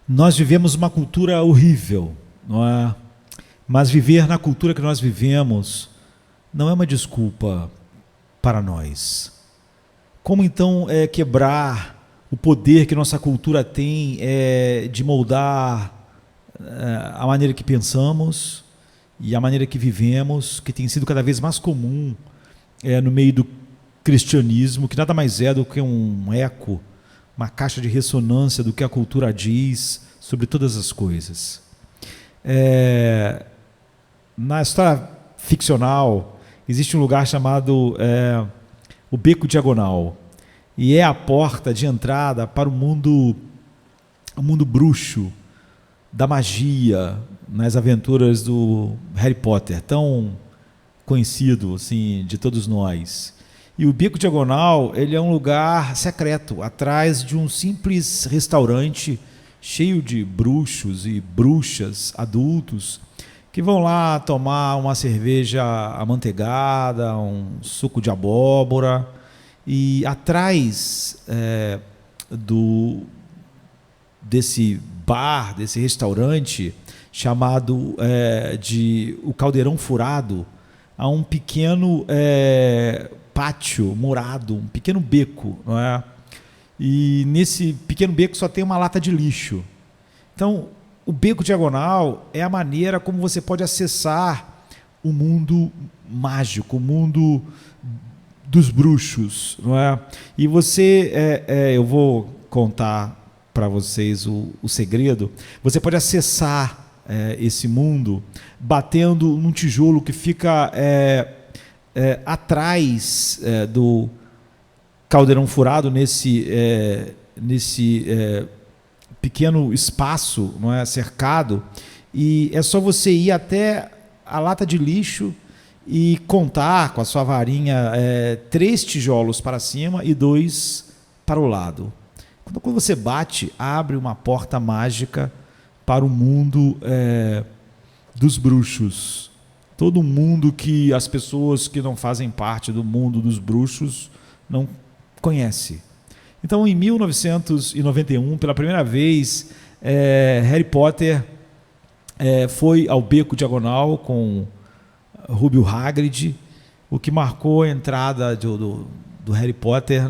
Nós vivemos uma cultura horrível, não é? Mas viver na cultura que nós vivemos não é uma desculpa para nós. Como então quebrar o poder que nossa cultura tem de moldar a maneira que pensamos e a maneira que vivemos, que tem sido cada vez mais comum no meio do cristianismo, que nada mais é do que um eco, uma caixa de ressonância do que a cultura diz sobre todas as coisas. Na história ficcional, existe um lugar chamado o Beco Diagonal, e é a porta de entrada para o mundo bruxo, da magia, nas aventuras do Harry Potter, tão conhecido assim, de todos nós. E o Beco Diagonal, ele é um lugar secreto, atrás de um simples restaurante cheio de bruxos e bruxas adultos que vão lá tomar uma cerveja amanteigada, um suco de abóbora, e atrás desse bar, desse restaurante chamado de o Caldeirão Furado, há um pequeno pátio murado, um pequeno beco, não é? E nesse pequeno beco só tem uma lata de lixo. Então, o Beco Diagonal é a maneira como você pode acessar o mundo mágico, o mundo dos bruxos, não é? E você, eu vou contar para vocês o segredo. Você pode acessar esse mundo batendo num tijolo que fica atrás do Caldeirão Furado, nesse pequeno espaço, não é, cercado, e é só você ir até a lata de lixo e contar com a sua varinha 3 tijolos para cima e 2 para o lado. Quando você bate, abre uma porta mágica para o mundo dos bruxos. Todo mundo que as pessoas que não fazem parte do mundo dos bruxos não conhece. Então, em 1991, pela primeira vez, Harry Potter foi ao Beco Diagonal com Rubio Hagrid, o que marcou a entrada do Harry Potter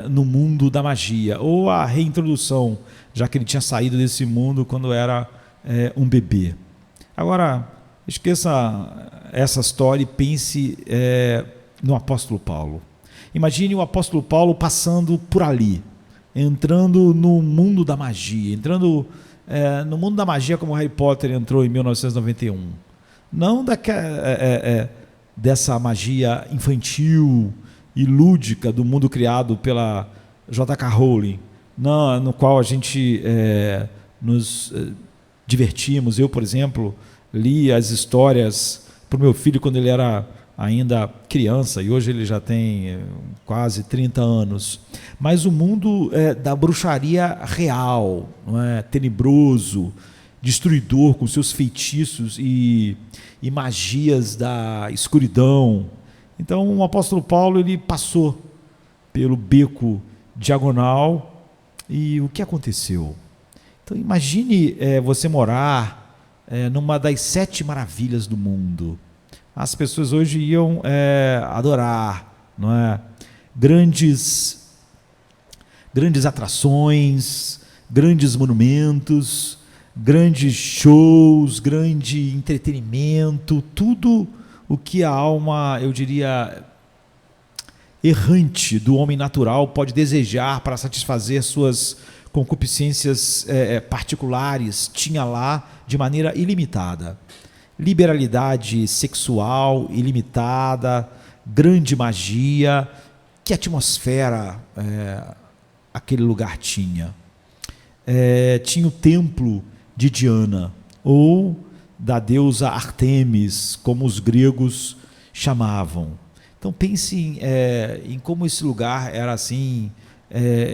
no mundo da magia, ou a reintrodução, já que ele tinha saído desse mundo quando era um bebê. Agora, esqueça essa história e pense no apóstolo Paulo. Imagine o apóstolo Paulo passando por ali, entrando no mundo da magia, entrando no mundo da magia como Harry Potter entrou em 1991. Não dessa magia infantil e lúdica do mundo criado pela J.K. Rowling, no qual a gente nos divertimos. Eu, por exemplo, li as histórias para o meu filho quando ele era ainda criança, e hoje ele já tem quase 30 anos. Mas o mundo da bruxaria real, não é? Tenebroso, destruidor, com seus feitiços e magias da escuridão. Então, o apóstolo Paulo, ele passou pelo Beco Diagonal, e o que aconteceu? Então, imagine você morar numa das 7 maravilhas do mundo. As pessoas hoje iam adorar, não é? Grandes atrações, grandes monumentos, grandes shows, grande entretenimento, tudo o que a alma, eu diria, errante do homem natural pode desejar para satisfazer suas concupiscências particulares, tinha lá de maneira ilimitada. Liberalidade sexual ilimitada, grande magia. Que atmosfera aquele lugar tinha? Tinha o templo de Diana, ou da deusa Artemis, como os gregos chamavam. Então pense em como esse lugar era assim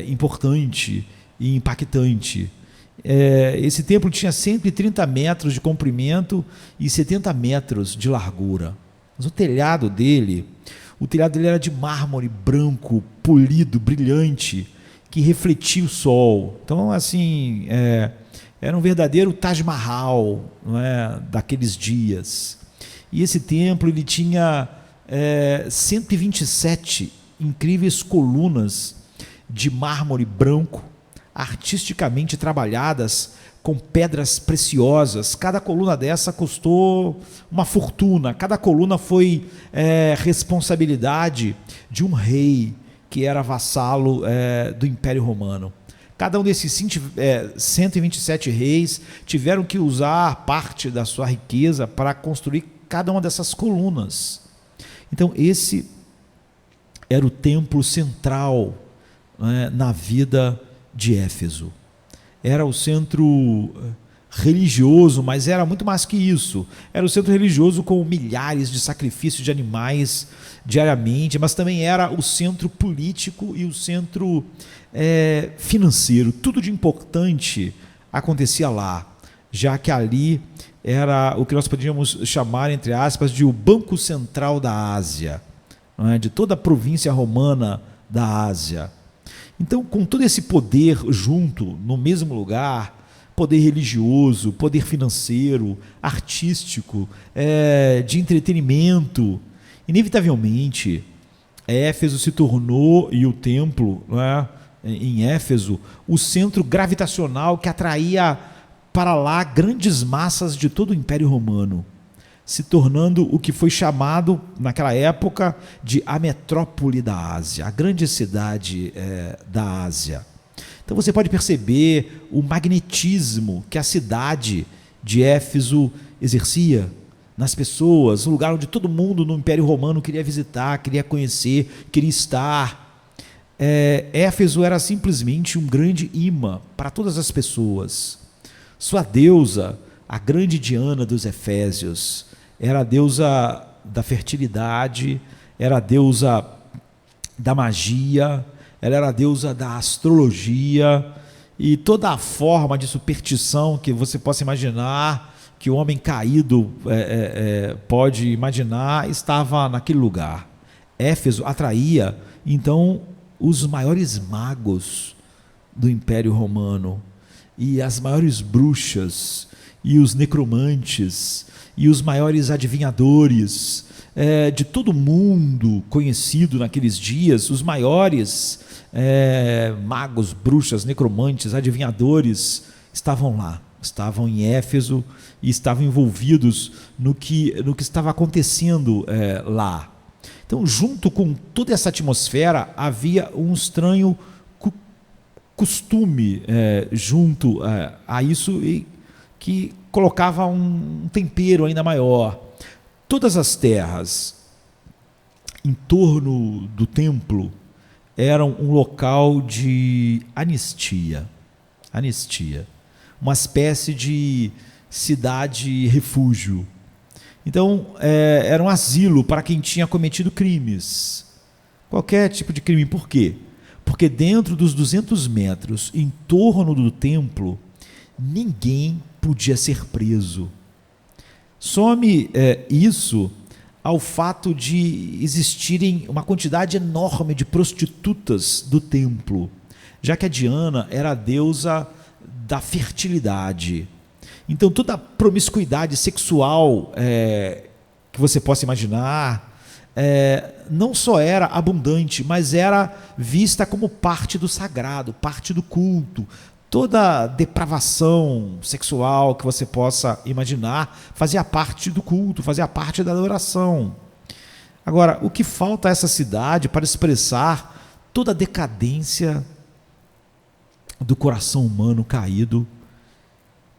importante e impactante. Esse templo tinha 130 metros de comprimento e 70 metros de largura. Mas o telhado dele era de mármore branco, polido, brilhante, que refletia o sol. Então, assim, era um verdadeiro Taj Mahal, não é, daqueles dias. E esse templo ele tinha 127 incríveis colunas de mármore branco, artisticamente trabalhadas com pedras preciosas. Cada coluna dessa custou uma fortuna. Cada coluna foi responsabilidade de um rei que era vassalo do Império Romano. Cada um desses 127 reis tiveram que usar parte da sua riqueza para construir cada uma dessas colunas. Então, esse era o templo central, né, na vida de Éfeso. Era o centro religioso, mas era muito mais que isso. Era o centro religioso com milhares de sacrifícios de animais diariamente, mas também era o centro político e o centro financeiro. Tudo de importante acontecia lá, já que ali era o que nós podíamos chamar, entre aspas, de o Banco Central da Ásia, não é? De toda a província romana da Ásia. Então, com todo esse poder junto, no mesmo lugar, poder religioso, poder financeiro, artístico, de entretenimento, inevitavelmente, Éfeso se tornou, e o templo, não é, em Éfeso, o centro gravitacional que atraía para lá grandes massas de todo o Império Romano, se tornando o que foi chamado, naquela época, de a metrópole da Ásia, a grande cidade da Ásia. Então você pode perceber o magnetismo que a cidade de Éfeso exercia nas pessoas, um lugar onde todo mundo no Império Romano queria visitar, queria conhecer, queria estar. Éfeso era simplesmente um grande imã para todas as pessoas. Sua deusa, a grande Diana dos Efésios, era a deusa da fertilidade, era a deusa da magia, ela era a deusa da astrologia e toda a forma de superstição que você possa imaginar, que o homem caído pode imaginar, estava naquele lugar. Éfeso atraía, então, os maiores magos do Império Romano, e as maiores bruxas, e os necromantes, e os maiores adivinhadores de todo mundo conhecido naqueles dias. Os maiores magos, bruxas, necromantes, adivinhadores estavam lá, estavam em Éfeso e estavam envolvidos no que estava acontecendo lá. Então, junto com toda essa atmosfera, havia um estranho costume junto a isso, e que colocava um tempero ainda maior. Todas as terras em torno do templo eram um local de anistia, uma espécie de cidade-refúgio. Então, era um asilo para quem tinha cometido crimes, qualquer tipo de crime. Por quê? Porque dentro dos 200 metros, em torno do templo, ninguém podia ser preso. Some isso ao fato de existirem uma quantidade enorme de prostitutas do templo, já que a Diana era a deusa da fertilidade. Então, toda a promiscuidade sexual que você possa imaginar, não só era abundante, mas era vista como parte do sagrado, parte do culto. Toda depravação sexual que você possa imaginar fazia parte do culto, fazia parte da adoração. Agora, o que falta a essa cidade para expressar toda a decadência do coração humano caído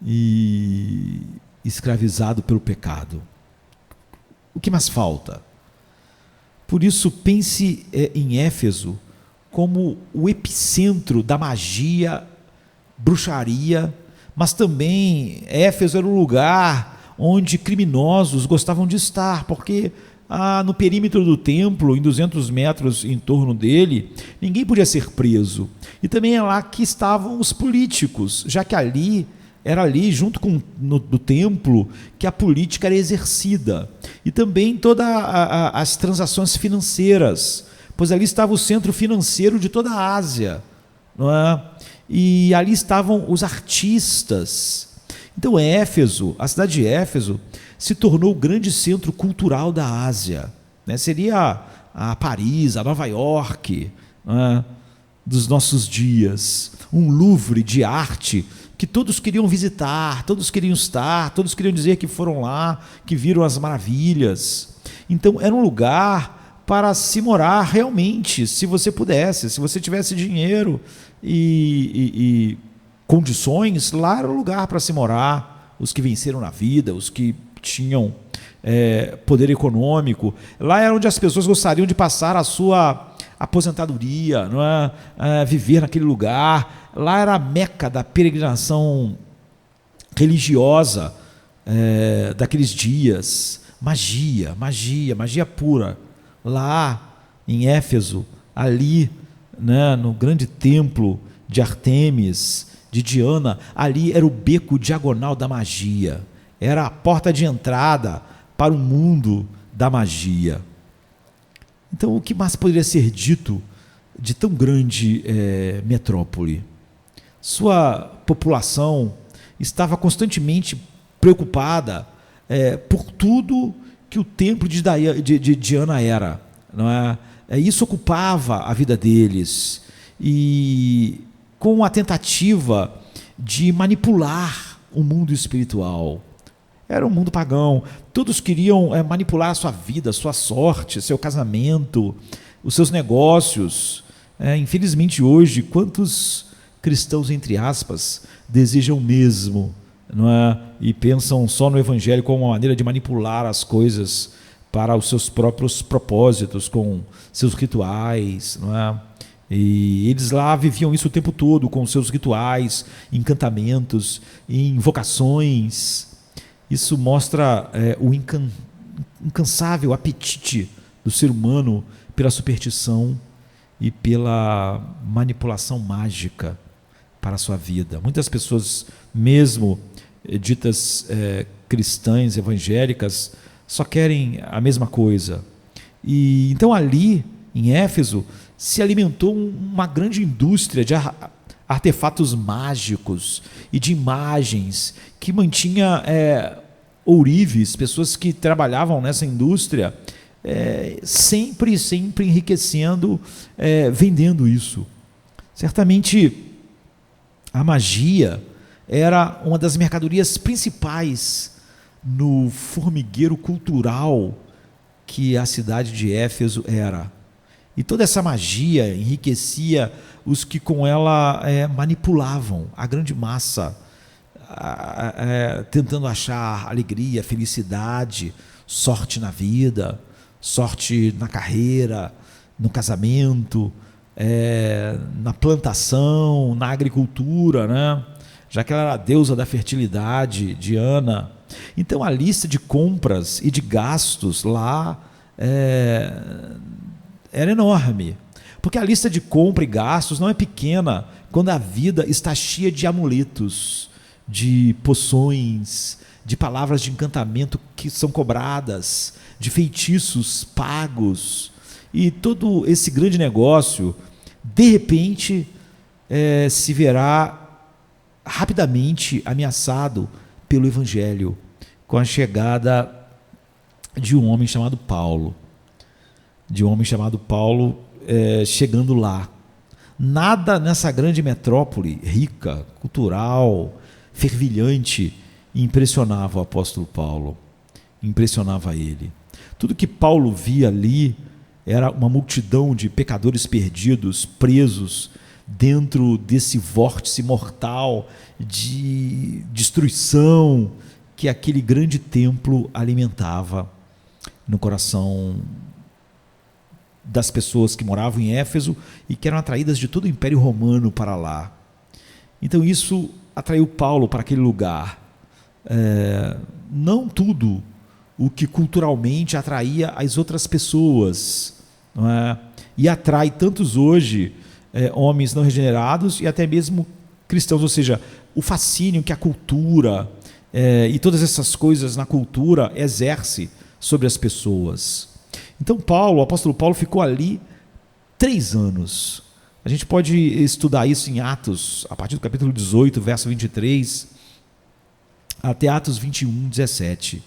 e escravizado pelo pecado? O que mais falta? Por isso, pense em Éfeso como o epicentro da magia, bruxaria, mas também Éfeso era um lugar onde criminosos gostavam de estar, porque no perímetro do templo, em 200 metros em torno dele, ninguém podia ser preso. E também é lá que estavam os políticos, já que era ali, junto com do templo, que a política era exercida. E também todas as transações financeiras, pois ali estava o centro financeiro de toda a Ásia. não é? E ali estavam os artistas. Então Éfeso, a cidade de Éfeso, se tornou o grande centro cultural da Ásia, né? Seria a Paris, a Nova York, né, dos nossos dias, um Louvre de arte que todos queriam visitar, todos queriam estar, todos queriam dizer que foram lá, que viram as maravilhas. Então era um lugar para se morar realmente, se você pudesse, se você tivesse dinheiro e condições, lá era o lugar para se morar. Os que venceram na vida, os que tinham poder econômico, lá era onde as pessoas gostariam de passar a sua aposentadoria, não é? Viver naquele lugar. Lá era a meca da peregrinação religiosa daqueles dias. Magia pura. Lá em Éfeso, ali, né, no grande templo de Artemis, de Diana, ali era o beco diagonal da magia, era a porta de entrada para o mundo da magia. Então, o que mais poderia ser dito de tão grande metrópole? Sua população estava constantemente preocupada por tudo que o templo de Diana era, não é? Isso ocupava a vida deles, e com a tentativa de manipular o mundo espiritual. Era um mundo pagão, todos queriam manipular a sua vida, a sua sorte, seu casamento, os seus negócios. Infelizmente hoje, quantos cristãos, entre aspas, desejam o mesmo, não é? E pensam só no evangelho como uma maneira de manipular as coisas para os seus próprios propósitos, com seus rituais, não é? E eles lá viviam isso o tempo todo, com seus rituais, encantamentos, invocações. Isso mostra o incansável apetite do ser humano pela superstição e pela manipulação mágica para a sua vida. Muitas pessoas, mesmo ditas cristãs, evangélicas, só querem a mesma coisa. E então ali, em Éfeso, se alimentou uma grande indústria de artefatos mágicos e de imagens que mantinha ourives, pessoas que trabalhavam nessa indústria, sempre enriquecendo, vendendo isso. Certamente a magia era uma das mercadorias principais no formigueiro cultural que a cidade de Éfeso era. E toda essa magia enriquecia os que com ela manipulavam a grande massa, tentando achar alegria, felicidade, sorte na vida, sorte na carreira, no casamento, na plantação, na agricultura, né? Já que ela era a deusa da fertilidade, Diana. Então a lista de compras e de gastos lá era enorme, porque a lista de compra e gastos não é pequena quando a vida está cheia de amuletos, de poções, de palavras de encantamento que são cobradas, de feitiços pagos, e todo esse grande negócio, de repente, se verá rapidamente ameaçado pelo Evangelho, com a chegada de um homem chamado Paulo. Chegando lá. Nada nessa grande metrópole, rica, cultural, fervilhante, impressionava o apóstolo Paulo, impressionava ele. Tudo que Paulo via ali era uma multidão de pecadores perdidos, presos dentro desse vórtice mortal de destruição que aquele grande templo alimentava no coração das pessoas que moravam em Éfeso e que eram atraídas de todo o Império Romano para lá. Então isso atraiu Paulo para aquele lugar. Não tudo o que culturalmente atraía as outras pessoas, não é? E atrai tantos hoje homens não regenerados e até mesmo cristãos, ou seja, o fascínio que a cultura e todas essas coisas na cultura exerce sobre as pessoas. Então o apóstolo Paulo ficou ali 3 anos, A gente pode estudar isso em Atos, a partir do capítulo 18, verso 23, até Atos 21, 17.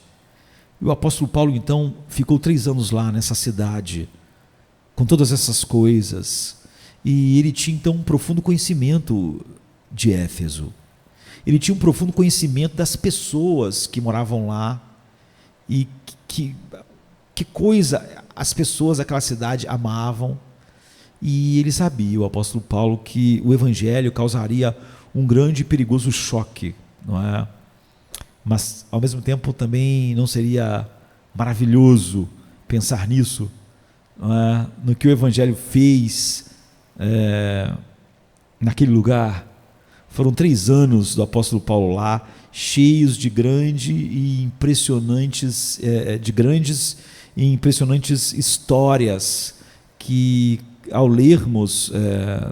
E o apóstolo Paulo, então, ficou 3 anos lá nessa cidade, com todas essas coisas. E ele tinha, então, um profundo conhecimento de Éfeso. Ele tinha um profundo conhecimento das pessoas que moravam lá. E que coisa as pessoas daquela cidade amavam. E ele sabia, o apóstolo Paulo, que o evangelho causaria um grande e perigoso choque, não é? Mas, ao mesmo tempo, também não seria maravilhoso pensar nisso, não é? No que o evangelho fez naquele lugar. Foram 3 anos do apóstolo Paulo lá, cheios de grandes e impressionantes histórias que, ao lermos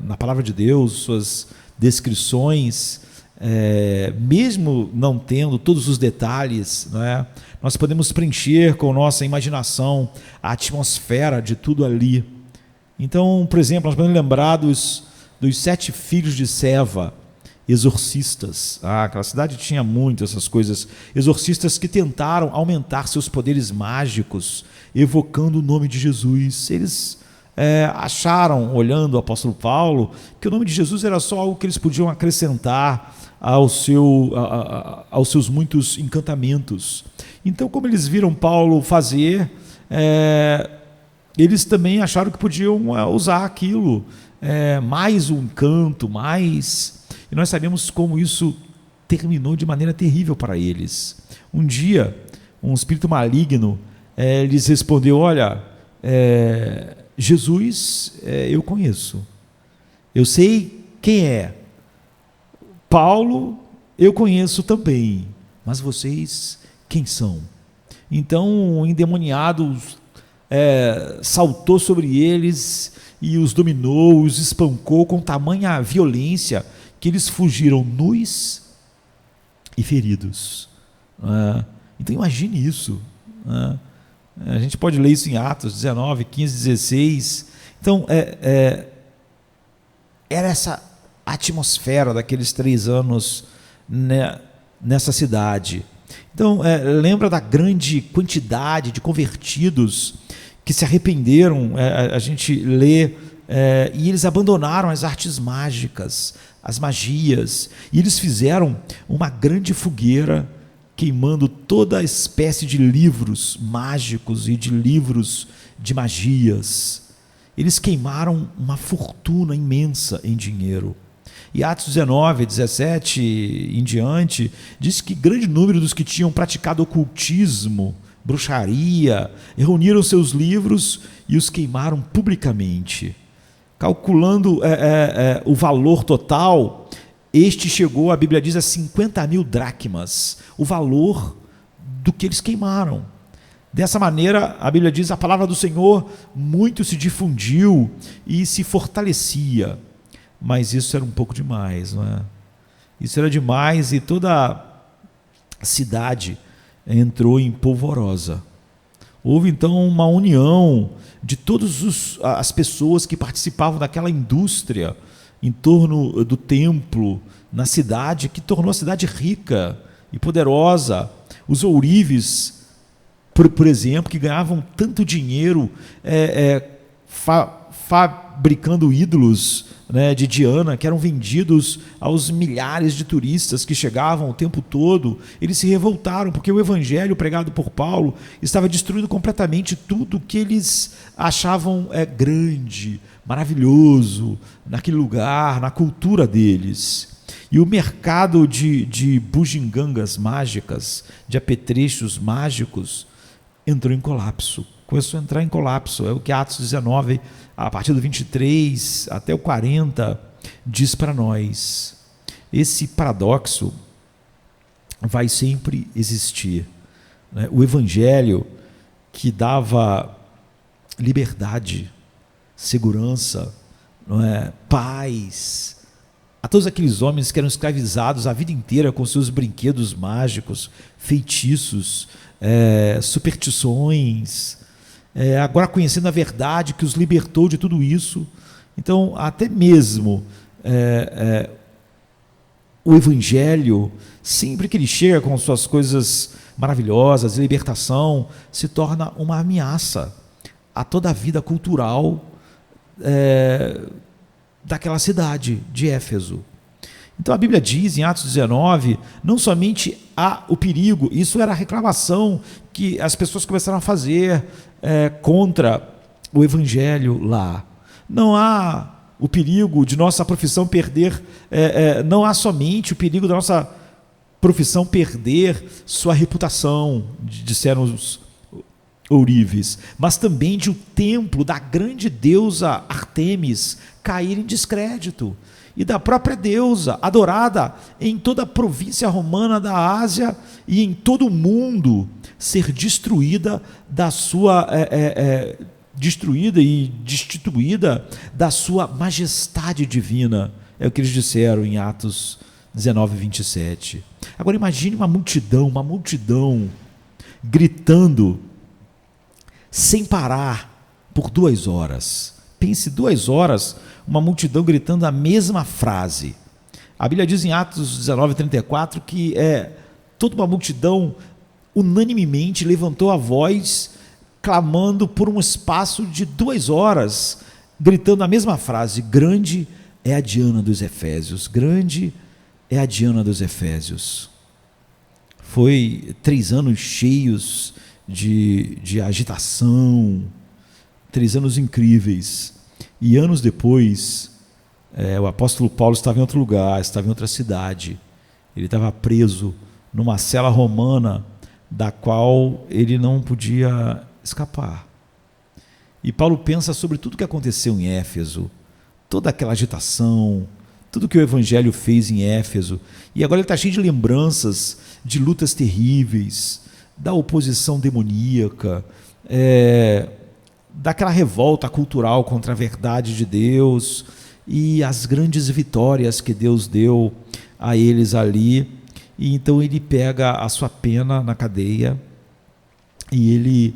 na palavra de Deus, suas descrições, mesmo não tendo todos os detalhes, né, nós podemos preencher com nossa imaginação a atmosfera de tudo ali. Então, por exemplo, nós podemos lembrar dos 7 filhos de Seva, exorcistas. Aquela cidade tinha muito essas coisas. Exorcistas que tentaram aumentar seus poderes mágicos, evocando o nome de Jesus. Eles acharam, olhando o apóstolo Paulo, que o nome de Jesus era só algo que eles podiam acrescentar aos seus muitos encantamentos. Então, como eles viram Paulo fazer, eles também acharam que podiam usar aquilo, mais um encanto, e nós sabemos como isso terminou de maneira terrível para eles. Um dia, um espírito maligno lhes respondeu: olha, Jesus eu conheço, eu sei quem é, Paulo eu conheço também, mas vocês quem são? Então o endemoniado saltou sobre eles e os dominou, os espancou com tamanha violência que eles fugiram nus e feridos. Então imagine isso. A gente pode ler isso em Atos 19, 15, 16. Então era essa atmosfera daqueles 3 anos nessa cidade. Então lembra da grande quantidade de convertidos que se arrependeram. A gente lê, e eles abandonaram as artes mágicas, as magias, e eles fizeram uma grande fogueira, queimando toda espécie de livros mágicos e de livros de magias. Eles queimaram uma fortuna imensa em dinheiro. E Atos 19, 17 em diante, diz que grande número dos que tinham praticado ocultismo, bruxaria, reuniram seus livros e os queimaram publicamente. Calculando o valor total, este chegou, a Bíblia diz, a 50.000 dracmas, o valor do que eles queimaram. Dessa maneira, a Bíblia diz, a palavra do Senhor muito se difundiu e se fortalecia. Mas isso era um pouco demais, não é? Isso era demais, e toda a cidade entrou em polvorosa. Houve então uma união de todas as pessoas que participavam daquela indústria em torno do templo, na cidade, que tornou a cidade rica e poderosa. Os ourives, por exemplo, que ganhavam tanto dinheiro fabricando ídolos, né, de Diana, que eram vendidos aos milhares de turistas que chegavam o tempo todo. Eles se revoltaram porque o evangelho pregado por Paulo estava destruindo completamente tudo que eles achavam grande, maravilhoso naquele lugar, na cultura deles. E o mercado de bugigangas mágicas, de apetrechos mágicos, entrou em colapso. Começou a entrar em colapso. É o que Atos 19, a partir do 23 até o 40, diz para nós. Esse paradoxo vai sempre existir, né? O evangelho, que dava liberdade, segurança, não é? Paz a todos aqueles homens que eram escravizados a vida inteira com seus brinquedos mágicos, feitiços, superstições, agora conhecendo a verdade que os libertou de tudo isso, Então, até mesmo o Evangelho, sempre que ele chega com suas coisas maravilhosas, libertação, se torna uma ameaça a toda a vida cultural daquela cidade de Éfeso. Então a Bíblia diz em Atos 19, não somente há o perigo, isso era a reclamação que as pessoas começaram a fazer contra o Evangelho lá. Não há o perigo de nossa profissão perder, não há somente o perigo da nossa profissão perder sua reputação, disseram os ourives, mas também de o templo da grande deusa Ártemis cair em descrédito, e da própria deusa, adorada em toda a província romana da Ásia e em todo o mundo, ser destruída destruída e destituída da sua majestade divina. É o que eles disseram em Atos 19, 27. Agora imagine uma multidão gritando sem parar por 2 horas. Pense 2 horas, uma multidão gritando a mesma frase. A Bíblia diz em Atos 19, 34 que toda uma multidão unanimemente levantou a voz, clamando por um espaço de 2 horas, gritando a mesma frase: grande é a Diana dos Efésios, grande é a Diana dos Efésios. Foi 3 anos cheios de agitação, 3 anos incríveis, e anos depois, o apóstolo Paulo estava em outro lugar, estava em outra cidade, ele estava preso numa cela romana, da qual ele não podia escapar. E Paulo pensa sobre tudo que aconteceu em Éfeso, toda aquela agitação, tudo que o Evangelho fez em Éfeso, e agora ele está cheio de lembranças de lutas terríveis, da oposição demoníaca, daquela revolta cultural contra a verdade de Deus, e as grandes vitórias que Deus deu a eles ali. E então ele pega a sua pena na cadeia, e ele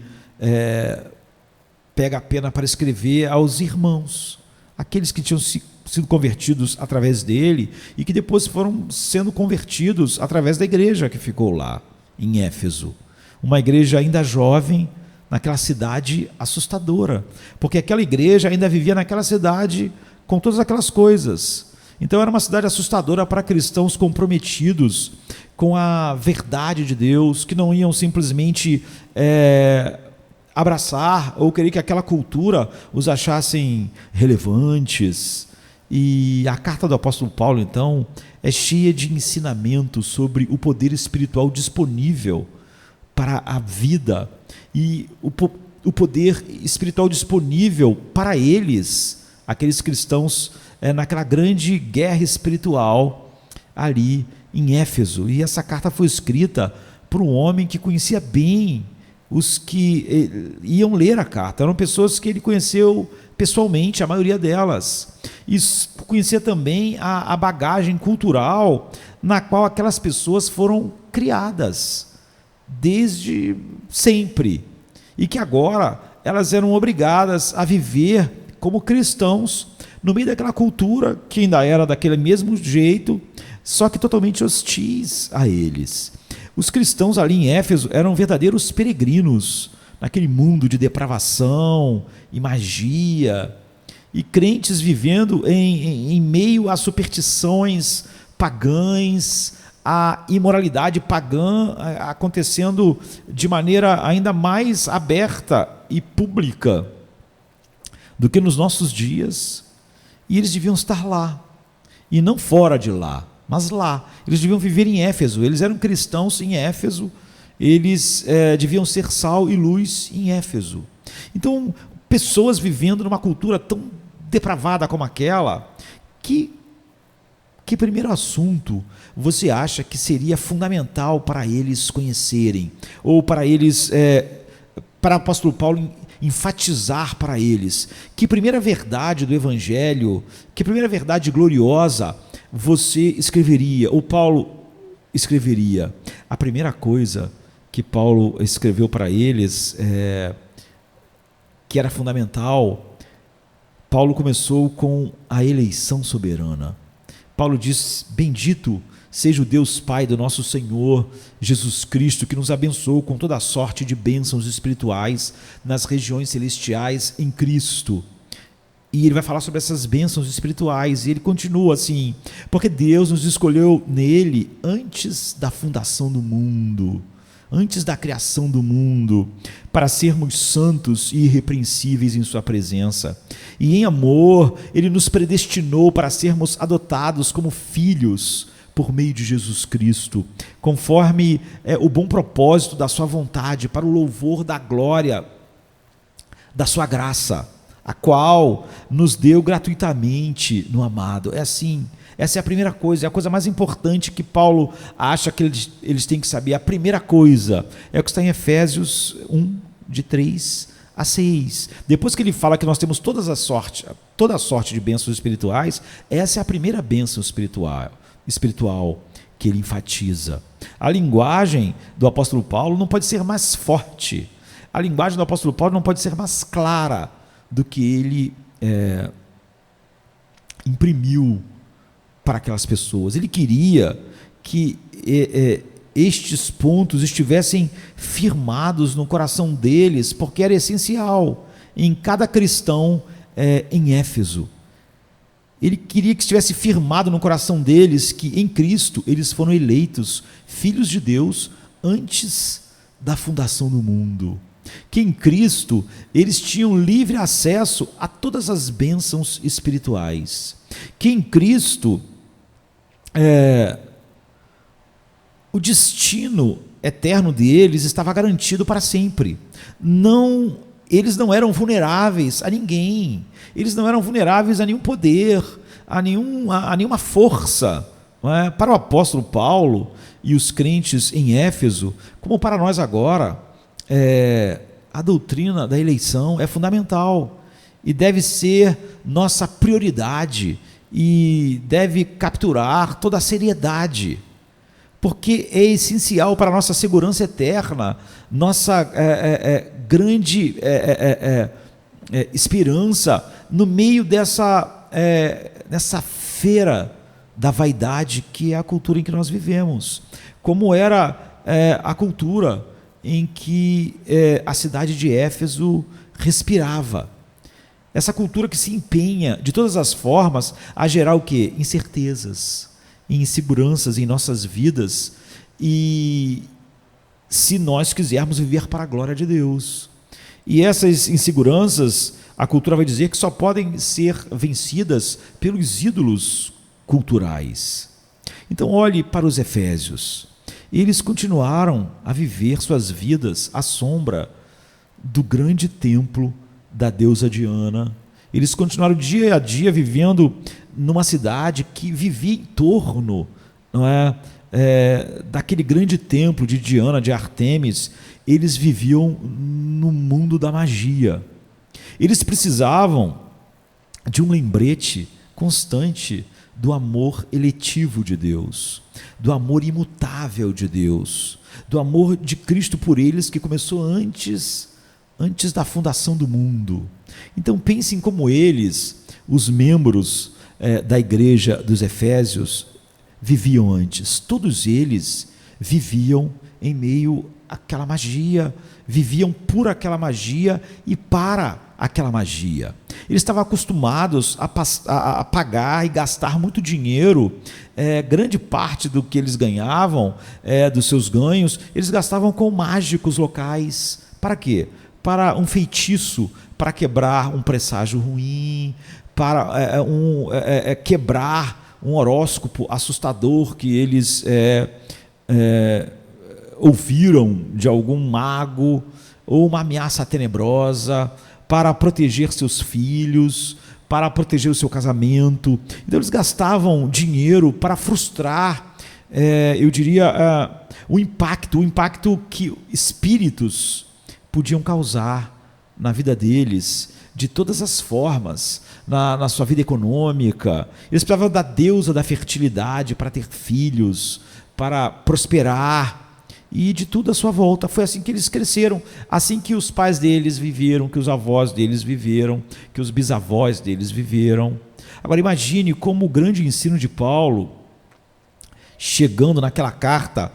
pega a pena para escrever aos irmãos, aqueles que tinham sido convertidos através dele, e que depois foram sendo convertidos através da igreja que ficou lá em Éfeso, uma igreja ainda jovem, naquela cidade assustadora, porque aquela igreja ainda vivia naquela cidade com todas aquelas coisas. Então era uma cidade assustadora para cristãos comprometidos com a verdade de Deus, que não iam simplesmente abraçar ou querer que aquela cultura os achassem relevantes. E a carta do apóstolo Paulo, então, é cheia de ensinamentos sobre o poder espiritual disponível para a vida, e o poder espiritual disponível para eles, aqueles cristãos, naquela grande guerra espiritual ali em Éfeso. E essa carta foi escrita por um homem que conhecia bem os que iam ler a carta. Eram pessoas que ele conheceu pessoalmente, a maioria delas, e conhecia também a bagagem cultural na qual aquelas pessoas foram criadas desde sempre, e que agora elas eram obrigadas a viver como cristãos no meio daquela cultura que ainda era daquele mesmo jeito, só que totalmente hostis a eles. Os cristãos ali em Éfeso eram verdadeiros peregrinos naquele mundo de depravação e magia, e crentes vivendo em meio a superstições pagãs, a imoralidade pagã acontecendo de maneira ainda mais aberta e pública do que nos nossos dias. E eles deviam estar lá, e não fora de lá, mas lá. Eles deviam viver em Éfeso, eles eram cristãos em Éfeso, eles deviam ser sal e luz em Éfeso. Então, pessoas vivendo numa cultura tão depravada como aquela, que primeiro assunto você acha que seria fundamental para eles conhecerem, ou para eles, para o apóstolo Paulo enfatizar para eles? Que primeira verdade do Evangelho, que primeira verdade gloriosa você escreveria, ou Paulo escreveria? A primeira coisa que Paulo escreveu para eles, que era fundamental, Paulo começou com a eleição soberana. Paulo diz: bendito seja o Deus Pai do nosso Senhor Jesus Cristo, que nos abençoou com toda a sorte de bênçãos espirituais nas regiões celestiais em Cristo. E ele vai falar sobre essas bênçãos espirituais, e ele continua assim: porque Deus nos escolheu nele antes da fundação do mundo, antes da criação do mundo, para sermos santos e irrepreensíveis em sua presença. E em amor, ele nos predestinou para sermos adotados como filhos por meio de Jesus Cristo, conforme o bom propósito da sua vontade, para o louvor da glória da sua graça, a qual nos deu gratuitamente no amado. É assim, essa é a primeira coisa, é a coisa mais importante que Paulo acha que eles têm que saber. A primeira coisa é o que está em Efésios 1, de 3 a 6. Depois que ele fala que nós temos toda a sorte de bênçãos espirituais, essa é a primeira bênção espiritual que ele enfatiza. A linguagem do apóstolo Paulo não pode ser mais forte, a linguagem do apóstolo Paulo não pode ser mais clara do que ele imprimiu para aquelas pessoas. Ele queria que estes pontos estivessem firmados no coração deles, porque era essencial em cada cristão em Éfeso. Ele queria que estivesse firmado no coração deles que em Cristo eles foram eleitos filhos de Deus antes da fundação do mundo. Que em Cristo eles tinham livre acesso a todas as bênçãos espirituais. Que em Cristo o destino eterno deles estava garantido para sempre. Eles não eram vulneráveis a ninguém, eles não eram vulneráveis a nenhum poder, a nenhuma força. Não é? Para o apóstolo Paulo e os crentes em Éfeso, como para nós agora, a doutrina da eleição é fundamental e deve ser nossa prioridade e deve capturar toda a seriedade, porque é essencial para a nossa segurança eterna, nossa grande esperança no meio dessa feira da vaidade que é a cultura em que nós vivemos, como era a cultura em que a cidade de Éfeso respirava. Essa cultura que se empenha de todas as formas a gerar o quê? Incertezas, inseguranças em nossas vidas, e se nós quisermos viver para a glória de Deus. E essas inseguranças, a cultura vai dizer que só podem ser vencidas pelos ídolos culturais. Então olhe para os efésios. Eles continuaram a viver suas vidas à sombra do grande templo da deusa Diana. Eles continuaram dia a dia vivendo numa cidade que vivia em torno, não daquele grande templo de Diana, de Artemis. Eles viviam no mundo da magia. Eles precisavam de um lembrete constante do amor eletivo de Deus, do amor imutável de Deus, do amor de Cristo por eles, que começou antes da fundação do mundo. Então pensem como eles, os membros da igreja dos Efésios, viviam antes. Todos eles viviam em meio àquela magia, viviam por aquela magia e para aquela magia. Eles estavam acostumados a pagar e gastar muito dinheiro. Grande parte do que eles ganhavam, dos seus ganhos, eles gastavam com mágicos locais. Para quê? Para um feitiço, para quebrar um presságio ruim, para quebrar um horóscopo assustador que eles ouviram de algum mago, ou uma ameaça tenebrosa, para proteger seus filhos, para proteger o seu casamento. Então eles gastavam dinheiro para frustrar, eu diria, o impacto que espíritos podiam causar na vida deles, de todas as formas, na sua vida econômica. Eles precisavam da deusa da fertilidade para ter filhos, para prosperar. e de tudo à sua volta. Foi assim que eles cresceram, assim que os pais deles viveram, que os avós deles viveram, que os bisavós deles viveram. Agora imagine como o grande ensino de Paulo, chegando naquela carta,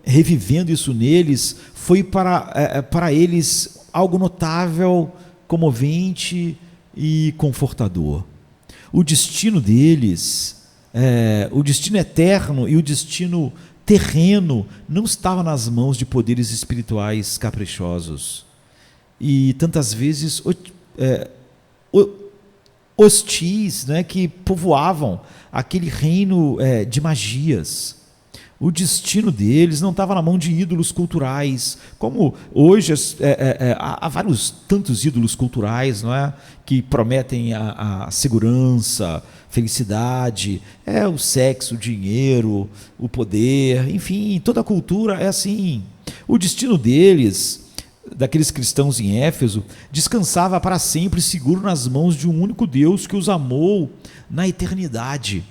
revivendo isso neles, foi para eles algo notável, comovente e confortador. O destino deles, o destino eterno e o destino terreno não estava nas mãos de poderes espirituais caprichosos e tantas vezes hostis, né, que povoavam aquele reino de magias. O destino deles não estava na mão de ídolos culturais, como hoje há vários tantos ídolos culturais, não é? Que prometem a segurança, felicidade, o sexo, o dinheiro, o poder, enfim, toda a cultura é assim. O destino deles, daqueles cristãos em Éfeso, descansava para sempre seguro nas mãos de um único Deus que os amou na eternidade,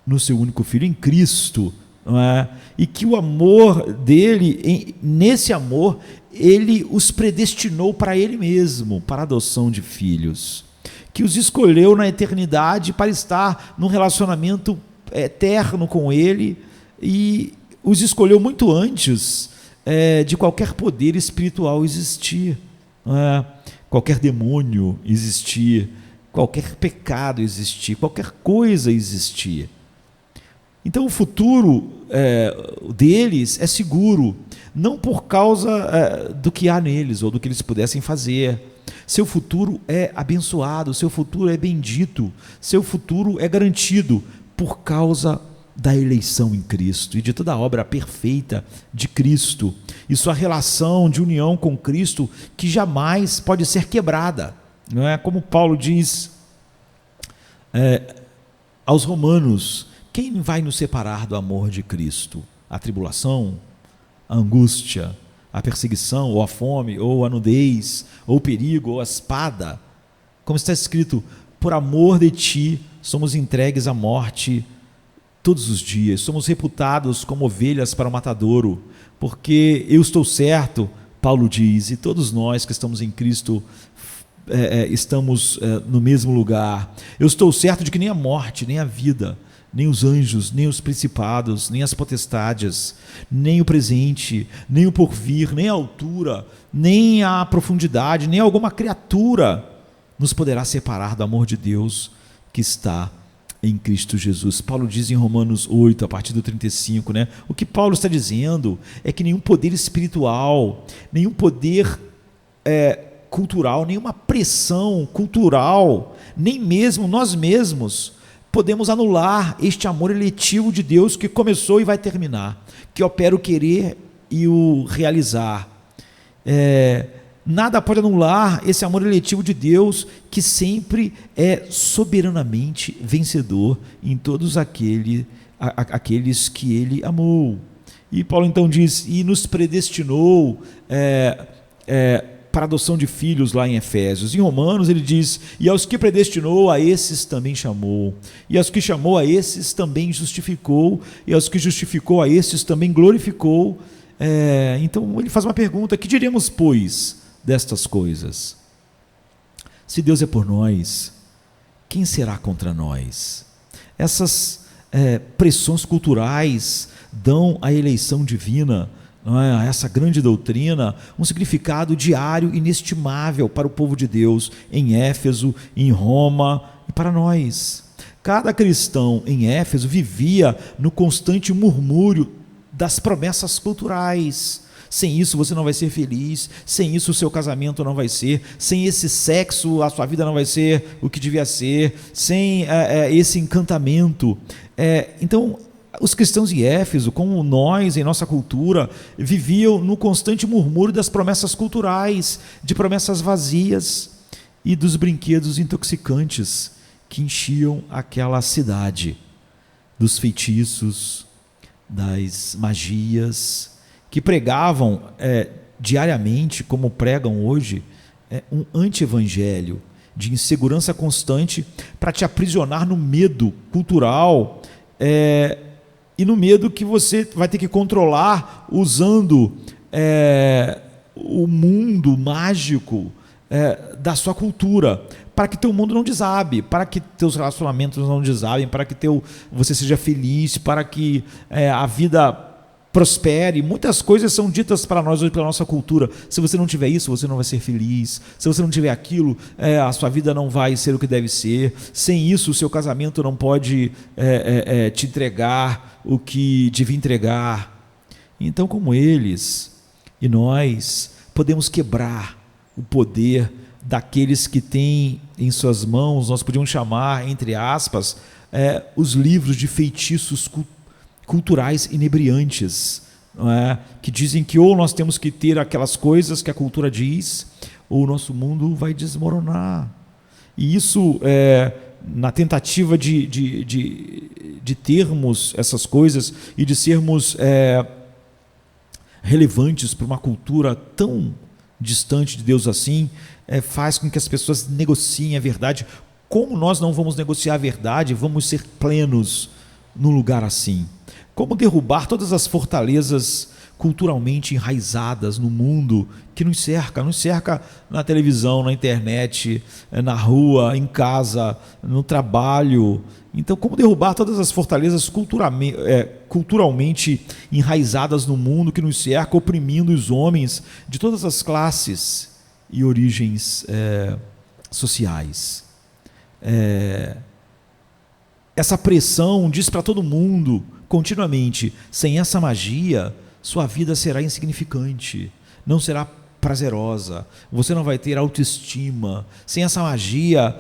no seu único Filho, em Cristo. Não é? E que o amor dele, nesse amor, ele os predestinou para ele mesmo, para a adoção de filhos, que os escolheu na eternidade para estar num relacionamento eterno com ele, e os escolheu muito antes de qualquer poder espiritual existir, não é? Qualquer demônio existir, qualquer pecado existir, qualquer coisa existir. Então o futuro deles é seguro, não por causa do que há neles ou do que eles pudessem fazer. Seu futuro é abençoado, seu futuro é bendito, seu futuro é garantido por causa da eleição em Cristo e de toda a obra perfeita de Cristo e sua relação de união com Cristo, que jamais pode ser quebrada, não é? Como Paulo diz aos Romanos: quem vai nos separar do amor de Cristo? A tribulação, a angústia, a perseguição, ou a fome, ou a nudez, ou o perigo, ou a espada? Como está escrito: por amor de ti somos entregues à morte todos os dias, somos reputados como ovelhas para o matadouro, porque eu estou certo, Paulo diz, e todos nós que estamos em Cristo estamos no mesmo lugar. Eu estou certo de que nem a morte, nem a vida, nem os anjos, nem os principados, nem as potestades, nem o presente, nem o porvir, nem a altura, nem a profundidade, nem alguma criatura nos poderá separar do amor de Deus que está em Cristo Jesus. Paulo diz em Romanos 8, a partir do 35, né? O que Paulo está dizendo é que nenhum poder espiritual, nenhum poder cultural, nenhuma pressão cultural, nem mesmo nós mesmos podemos anular este amor eletivo de Deus que começou e vai terminar, que opera o querer e o realizar. Nada pode anular esse amor eletivo de Deus, que sempre é soberanamente vencedor em todos aqueles que ele amou. E Paulo então diz: e nos predestinou para a adoção de filhos, lá em Efésios. Em Romanos ele diz: e aos que predestinou, a esses também chamou, e aos que chamou, a esses também justificou, e aos que justificou, a esses também glorificou. Então ele faz uma pergunta: que diremos, pois, destas coisas? Se Deus é por nós, quem será contra nós? Essas pressões culturais dão à eleição divina, essa grande doutrina, um significado diário inestimável para o povo de Deus em Éfeso, em Roma e para nós. Cada cristão em Éfeso vivia no constante murmúrio das promessas culturais. Sem isso você não vai ser feliz, sem isso o seu casamento não vai ser, sem esse sexo a sua vida não vai ser o que devia ser, sem esse encantamento. Então, os cristãos em Éfeso, como nós em nossa cultura, viviam no constante murmúrio das promessas culturais, de promessas vazias e dos brinquedos intoxicantes que enchiam aquela cidade, dos feitiços, das magias, que pregavam diariamente, como pregam hoje, um anti-evangelho de insegurança constante para te aprisionar no medo cultural, e no medo que você vai ter que controlar usando o mundo mágico da sua cultura, para que teu mundo não desabe, para que teus relacionamentos não desabem, para que você seja feliz, para que a vida prospere. Muitas coisas são ditas para nós hoje pela nossa cultura. Se você não tiver isso, você não vai ser feliz. Se você não tiver aquilo, a sua vida não vai ser o que deve ser. Sem isso, o seu casamento não pode te entregar o que devia entregar. Então, como eles e nós, podemos quebrar o poder daqueles que têm em suas mãos, nós podíamos chamar, entre aspas, os livros de feitiços culturais inebriantes, não é? Que dizem que ou nós temos que ter aquelas coisas que a cultura diz, ou o nosso mundo vai desmoronar. E isso, na tentativa de termos essas coisas e de sermos relevantes para uma cultura tão distante de Deus assim, faz com que as pessoas negociem a verdade. Como nós não vamos negociar a verdade, vamos ser plenos num lugar assim? Como derrubar todas as fortalezas culturalmente enraizadas no mundo que nos cerca na televisão, na internet, na rua, em casa, no trabalho. Então, como derrubar todas as fortalezas culturalmente enraizadas no mundo que nos cerca, oprimindo os homens de todas as classes e origens sociais. Essa pressão diz para todo mundo continuamente: sem essa magia, sua vida será insignificante, não será prazerosa, você não vai ter autoestima. Sem essa magia,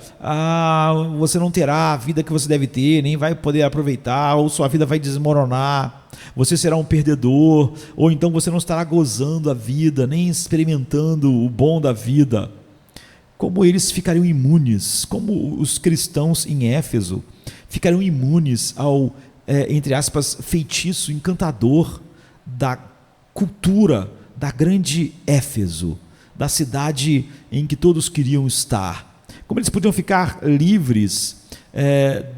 você não terá a vida que você deve ter, nem vai poder aproveitar, ou sua vida vai desmoronar, você será um perdedor, ou então você não estará gozando a vida, nem experimentando o bom da vida. Como eles ficariam imunes, como os cristãos em Éfeso ficariam imunes ao, entre aspas, feitiço encantador da cultura da grande Éfeso, da cidade em que todos queriam estar. Como eles podiam ficar livres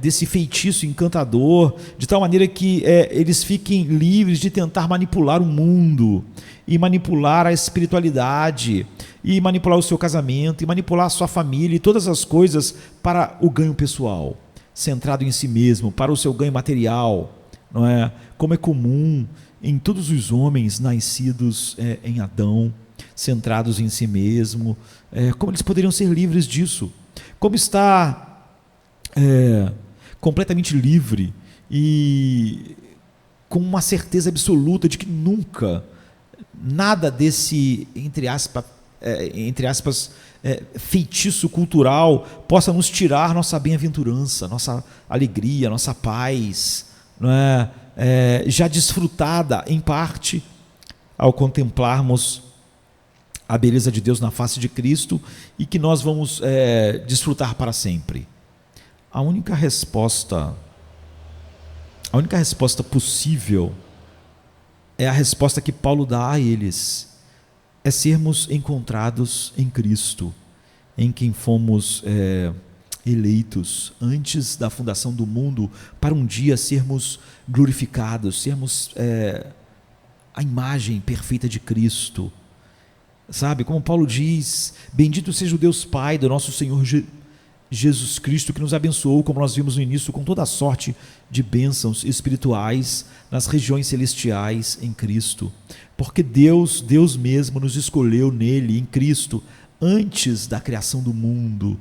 desse feitiço encantador, de tal maneira que eles fiquem livres de tentar manipular o mundo, e manipular a espiritualidade, e manipular o seu casamento, e manipular a sua família, e todas as coisas para o ganho pessoal, centrado em si mesmo, para o seu ganho material, não é? Como é comum em todos os homens nascidos em Adão, centrados em si mesmo. Como eles poderiam ser livres disso? Como está completamente livre e com uma certeza absoluta de que nunca nada desse, entre aspas, feitiço cultural possa nos tirar nossa bem-aventurança, nossa alegria, nossa paz, não é? Já desfrutada em parte ao contemplarmos a beleza de Deus na face de Cristo, e que nós vamos desfrutar para sempre. A única resposta possível é a resposta que Paulo dá a eles: é sermos encontrados em Cristo, em quem fomos eleitos antes da fundação do mundo, para um dia sermos glorificados, sermos a imagem perfeita de Cristo. Sabe, como Paulo diz: bendito seja o Deus Pai do nosso Senhor Jesus Cristo, que nos abençoou, como nós vimos no início, com toda a sorte de bênçãos espirituais nas regiões celestiais em Cristo. Porque Deus mesmo nos escolheu nele, em Cristo, antes da criação do mundo,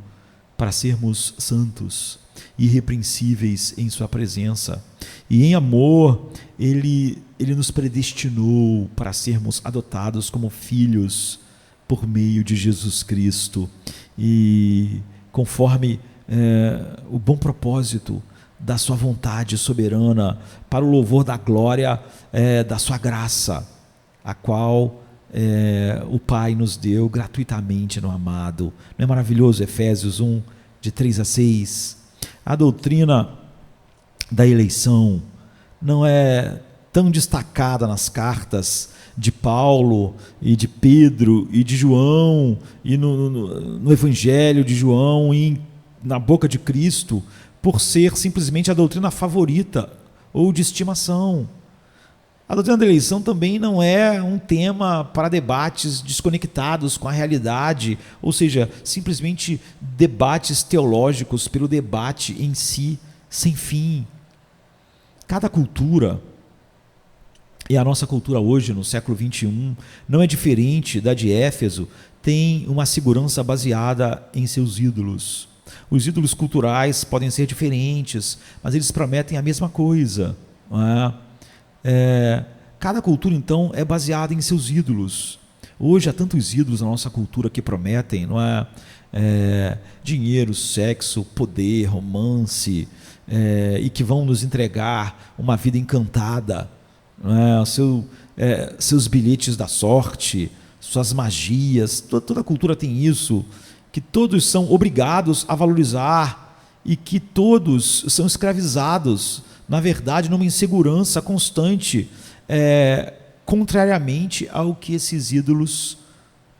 para sermos santos e irrepreensíveis em sua presença. E em amor, Ele nos predestinou para sermos adotados como filhos por meio de Jesus Cristo. E conforme o bom propósito da sua vontade soberana, para o louvor da glória da sua graça, a qual o Pai nos deu gratuitamente no amado. Não é maravilhoso? Efésios 1, de 3 a 6. A doutrina da eleição não é tão destacada nas cartas de Paulo e de Pedro e de João, e no Evangelho de João, e na boca de Cristo, por ser simplesmente a doutrina favorita ou de estimação. A doutrina da eleição também não é um tema para debates desconectados com a realidade, ou seja, simplesmente debates teológicos pelo debate em si, sem fim. Cada cultura, e a nossa cultura hoje, no século XXI, não é diferente da de Éfeso, tem uma segurança baseada em seus ídolos. Os ídolos culturais podem ser diferentes, mas eles prometem a mesma coisa, não é? Cada cultura, então, é baseada em seus ídolos. Hoje há tantos ídolos na nossa cultura que prometem, não é? Dinheiro, sexo, poder, romance, e que vão nos entregar uma vida encantada, não é? Seus bilhetes da sorte, suas magias, toda cultura tem isso, que todos são obrigados a valorizar e que todos são escravizados, na verdade, numa insegurança constante, contrariamente ao que esses ídolos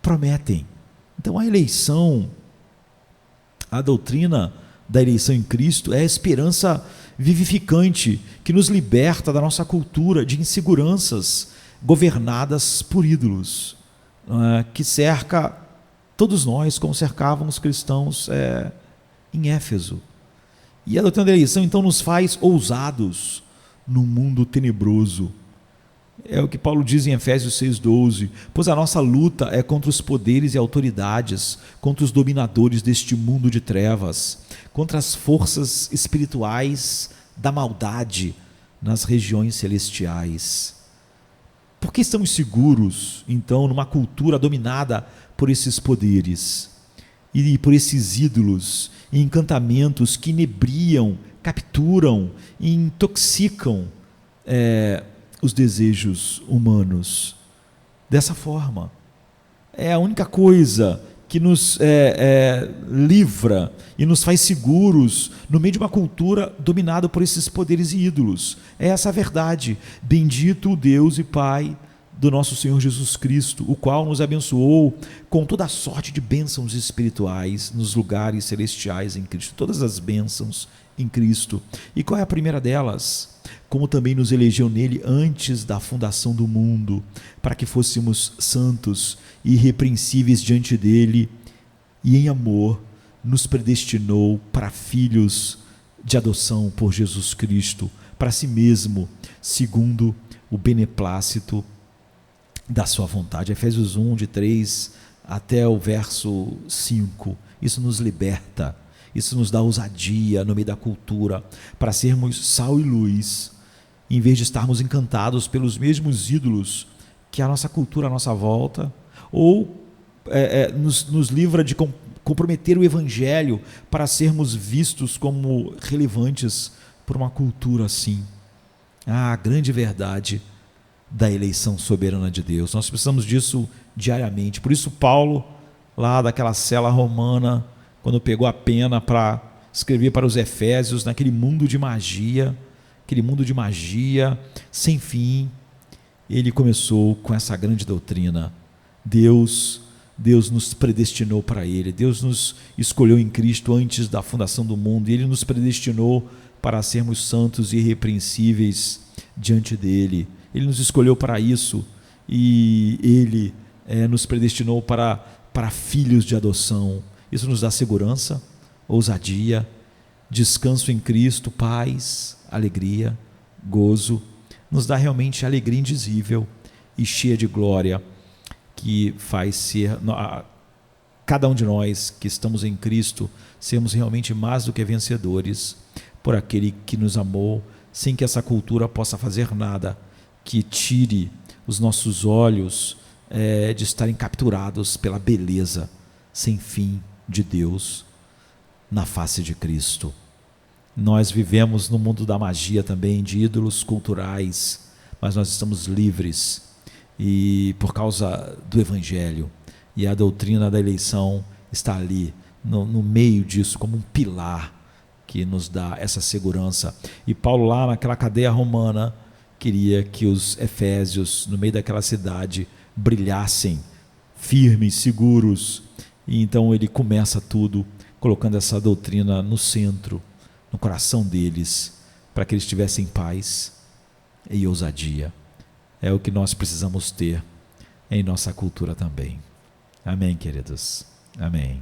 prometem. Então a eleição, a doutrina da eleição em Cristo é a esperança vivificante que nos liberta da nossa cultura de inseguranças governadas por ídolos, que cerca todos nós, como cercavam os cristãos em Éfeso. E a doutrina da eleição então nos faz ousados no mundo tenebroso. É o que Paulo diz em Efésios 6,12, pois a nossa luta é contra os poderes e autoridades, contra os dominadores deste mundo de trevas, contra as forças espirituais da maldade nas regiões celestiais. Por que estamos seguros, então, numa cultura dominada por esses poderes e por esses ídolos e encantamentos que inebriam, capturam e intoxicam os desejos humanos? Dessa forma, é a única coisa que nos livra e nos faz seguros no meio de uma cultura dominada por esses poderes e ídolos. É essa a verdade. Bendito o Deus e Pai do nosso Senhor Jesus Cristo, o qual nos abençoou com toda a sorte de bênçãos espirituais nos lugares celestiais em Cristo. Todas as bênçãos em Cristo. E qual é a primeira delas? Como também nos elegeu nele antes da fundação do mundo, para que fôssemos santos e irrepreensíveis diante dele, e em amor nos predestinou para filhos de adoção por Jesus Cristo, para si mesmo, segundo o beneplácito da sua vontade. Efésios 1, de 3 até o verso 5. Isso nos liberta, isso nos dá ousadia no meio da cultura, para sermos sal e luz, em vez de estarmos encantados pelos mesmos ídolos que a nossa cultura à nossa volta, ou nos livra de comprometer o evangelho para sermos vistos como relevantes por uma cultura assim. A grande verdade da eleição soberana de Deus. Nós precisamos disso diariamente. Por isso Paulo, lá daquela cela romana, quando pegou a pena para escrever para os Efésios, naquele mundo de magia, sem fim, ele começou com essa grande doutrina. Deus nos predestinou para ele, Deus nos escolheu em Cristo antes da fundação do mundo, e ele nos predestinou para sermos santos e irrepreensíveis diante dele. Ele nos escolheu para isso, e ele nos predestinou para filhos de adoção. Isso nos dá segurança, ousadia, descanso em Cristo, paz, alegria, gozo, nos dá realmente alegria indizível e cheia de glória, que faz ser cada um de nós que estamos em Cristo, sermos realmente mais do que vencedores por aquele que nos amou, sem que essa cultura possa fazer nada que tire os nossos olhos de estarem capturados pela beleza sem fim de Deus na face de Cristo. Nós vivemos no mundo da magia também, de ídolos culturais, mas nós estamos livres, e por causa do Evangelho, e a doutrina da eleição está ali, no meio disso, como um pilar que nos dá essa segurança. E Paulo, lá naquela cadeia romana, queria que os efésios, no meio daquela cidade, brilhassem, firmes, seguros, e então ele começa tudo colocando essa doutrina no centro, no coração deles, para que eles tivessem paz e ousadia. É o que nós precisamos ter em nossa cultura também. Amém, queridos? Amém.